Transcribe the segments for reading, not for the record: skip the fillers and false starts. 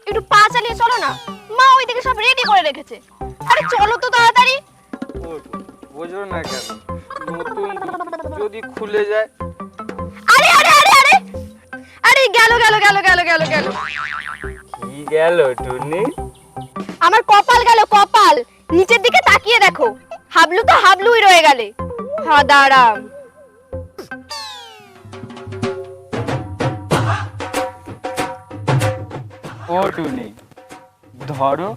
একটু পা চালিয়ে চলো না, মা ওইদিকে সব রেডি করে রেখেছে। আরে চলো তো তাড়াতাড়ি। বোঝো না কেন, নতুন যদি খুলে যায়। আরে আরে আরে আরে আরে গেল গেল গেল গেল গেল গেল। কি গেল টুনি? আমার কপাল গেল, কপাল। নিচের দিকে তাকিয়ে দেখো, হাবলু তো হাবলুই রয়ে গেলে। হাদারাম। ও টুনি, ধরো।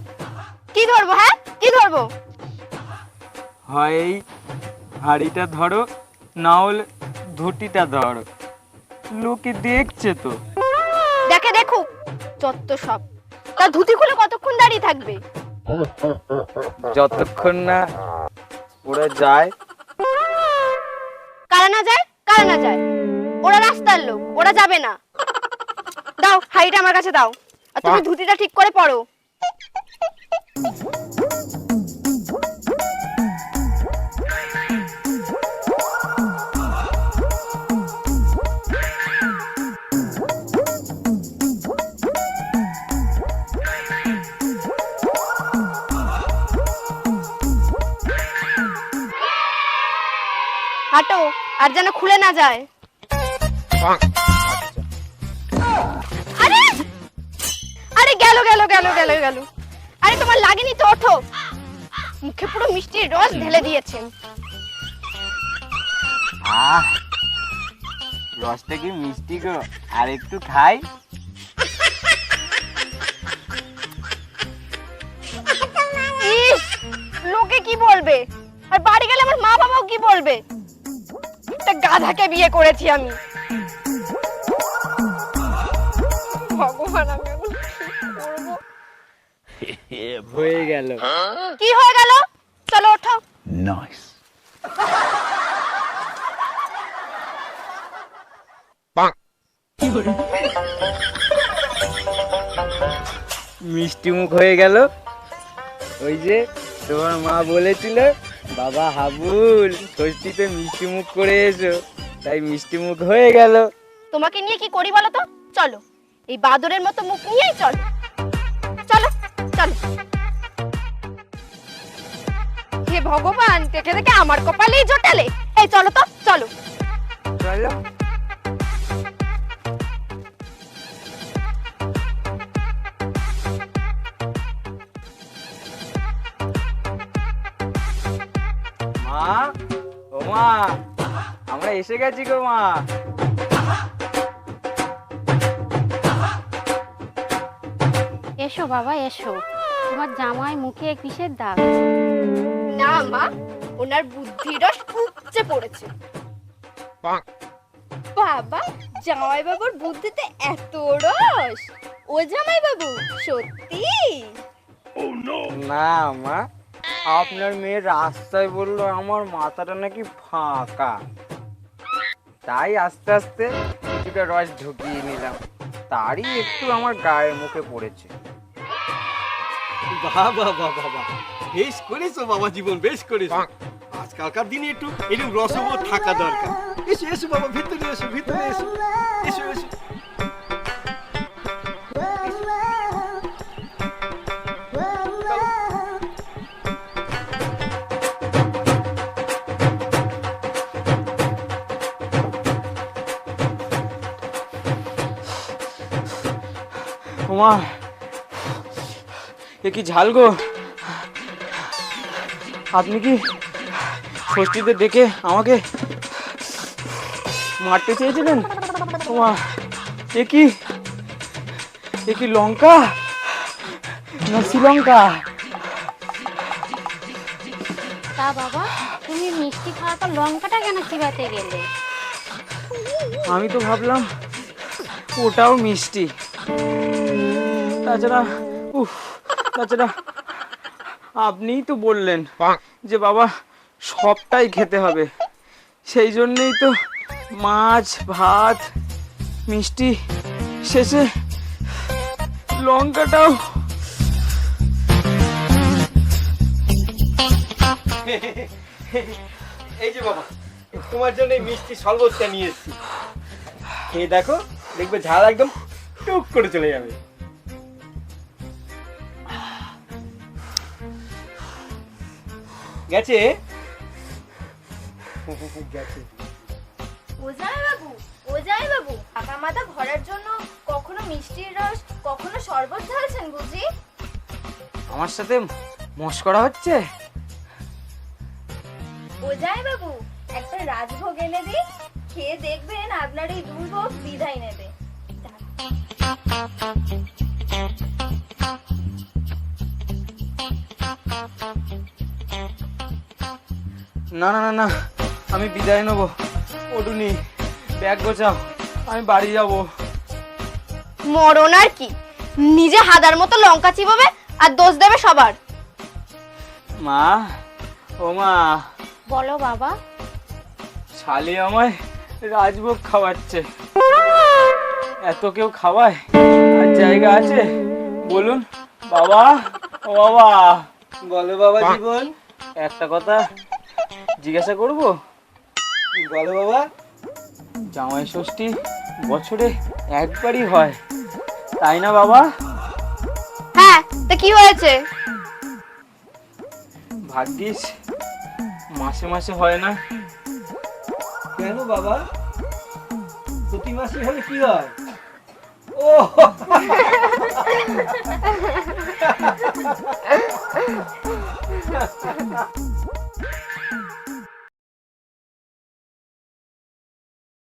কি ধরবো? হ্যাঁ কি ধরবো? হয় এই হাড়িটা ধরো, না হলে ধুতিটা ধরো, লোকে দেখছে তো। দেখে দেখুক, যত সব। তা ধুতি খুলে কতক্ষণ দাঁড়িয়ে থাকবে? যতক্ষণ না ওরা যায়। কারা না যায়? কারা না যায়? ওরা রাস্তার লোক, ওরা যাবে না। দাও হাড়িটা আমার কাছে দাও, আর তুমি ধুতিটা ঠিক করে পরো। হাঁটো, আর যেন খুলে না যায়। আরে আরে গেল গেল গেল গেল গেল। আরে তোমার লাগেনি তো? ওঠো। মুখে পুরো মিষ্টির রস ঢেলে দিয়েছেন। রসটা কি মিষ্টি গো, আর একটু খাই। ইস, লোকে কি বলবে? আর বাড়ি গেলে আমার মা বাবাও কি বলবে? একটা গাধাকে বিয়ে করেছি আমি। ভগবান, আমি এখন কি করবো? হয়ে গেল। কি হয়ে গেল? চলো ওঠো। Nice. মিষ্টি মুখ হয়ে গেল। ওই যে তোমার মা বলেছিল, বাবা হাবুল ষষ্ঠীতে মিষ্টি মুখ করে এসো, তাই মিষ্টি মুখ হয়ে গেল। তোমাকে নিয়ে কি করি বলো তো? চলো, এই বাদরের মতো মুখ নিয়েই চলো। চলো চলো। হে ভগবান, দেখে দেখে আমার কপালেই জোটালে। এই চলো তো, চলো। চলো। মা, ও মা, আমরা এসে গেছি গো মা। এসো বাবা এসো, তোমার জামাই মুখে কিসের দাগ? না মা, ওনার বুদ্ধিরস উপচে পড়েছে। বাবা, জামাই বাবুর বুদ্ধিতে এত রস? ও জামাই বাবু সত্যি? না মা, আপনার মেয়ে রাস্তায় বললো আমার মাথাটা নাকি ফাঁকা, তাই আস্তে আস্তে কিছুটা রস ঢুকিয়ে নিলাম, তারই একটু আমার গায়ের মুখে পড়েছে। বাহ বাহ বাহ বাহ বাহ, বেশ করেছো বাবা, জীবন বেশ করেছো। আজকালকার দিনে একটু এরকম রসবো থাকা দরকার। এসো এসো বাবা, ভিতরে এসো, ভিতরে এসো, এসো এসো। ওমা, এ কি ঝাল গো! আপনি কি ষষ্ঠীতে দেখে আমাকে মারতে চেয়েছিলেন? ওমা, এ কি লঙ্কা না শ্রীলঙ্কা? তা বাবা, তুমি মিষ্টি খাওয়ার পর লঙ্কাটা কেন চিবাতে গেলে? আমি তো ভাবলাম ওটাও মিষ্টি। তাছাড়া আপনিই তো বললেন যে বাবা সবটাই খেতে হবে, সেই জন্যই তো মাছ ভাত মিষ্টি শেষে লঙ্কাটাও। এই যে বাবা, তোমার জন্য এই মিষ্টি শরবতটা নিয়ে এসেছি, খেয়ে দেখো, দেখবে ঝাল একদম টুক করে চলে যাবে। গেছে ওজাই বাবু কাকা মাথা ভরার জন্য কখনো মিষ্টির রস কখনো শরবত ঢালছেন বুঝি? আমার সাথে মস্করা হচ্ছে? ওজাই বাবু একটা রাজভোগ এনে দিই, খেয়ে দেখবেন আপনার এই দুর্ভোগ বিদায় নেবে। না না না না, আমি বিদায় নেবো। ওটুনি ব্যাগ গোছাও, আমি বাড়ি যাব। মরণ আর কি, নিজে হাদার মতো লঙ্কা চিবাবে আর দোষ দেবে সবার। মা, ও মা, বলো বাবা। শালি আমায় রাজভোগ খাওয়াচ্ছে। এত কেউ খাওয়ায় আর জায়গা আছে? বলুন বাবা। ও বাবা। বলো বাবা জীবন। একটা কথা জিজ্ঞাসা করবো? বলো বাবা। জামাই ষষ্ঠী বছরে একবারই হয়, তাই না বাবা? হ্যাঁ, তা কি হয়েছে? ভাগ্যিস মাসে মাসে হয় না। কেন বাবা, প্রতি মাসে হলে কি হয়? ও